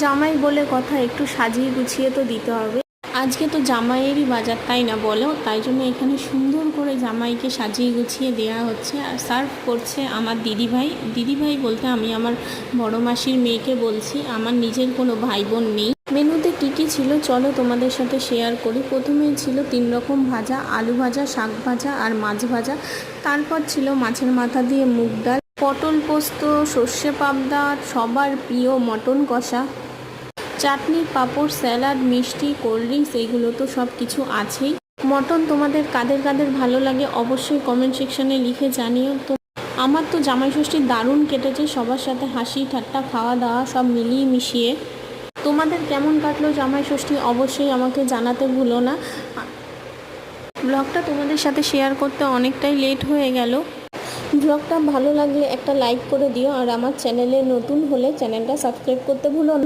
জামাই বলে কথা, একটু সাজিয়ে গুছিয়ে তো দিতে হবে। আজকে তো জামাইয়েরই বাজার, তাই না বলো? তাই জন্য এখানে সুন্দর করে জামাইকে সাজিয়ে গুছিয়ে দেওয়া হচ্ছে। আর সার্ভ করছে আমার দিদিভাই। দিদিভাই বলতে আমি আমার বড় মাসির মেয়েকে বলছি, আমার নিজের কোনো ভাই বোন নেই। মেনুতে কী কী ছিল চলো তোমাদের সাথে শেয়ার করি। প্রথমেই ছিল 3 রকম ভাজা, আলু ভাজা, শাক ভাজা আর মাছ ভাজা। তারপর ছিল মাছের মাথা দিয়ে মুগ ডাল, পটল পোস্ত, সর্ষে পাবদা, সবার প্রিয় মটন কষা, চাটনি, পাঁপড়, স্যালাড, মিষ্টি, কোল্ড ড্রিঙ্কস, এগুলো তো সব কিছু আছেই। মটন তোমাদের কাদের কাদের ভালো লাগে অবশ্যই কমেন্ট সেকশনে লিখে জানিও। তো আমার তো জামাই ষষ্ঠী দারুণ কেটেছে, সবার সাথে হাসি ঠাট্টা খাওয়া দাওয়া সব মিলিয়ে মিশিয়ে। তোমাদের কেমন কাটলো জামাই ষষ্ঠী অবশ্যই আমাকে জানাতে ভুলো না। ব্লগটা তোমাদের সাথে শেয়ার করতে অনেকটাই লেট হয়ে গেল। ব্লগটা ভালো লাগলে একটা লাইক করে দিও, আর আমার চ্যানেলে নতুন হলে চ্যানেলটা সাবস্ক্রাইব করতে ভুলো না।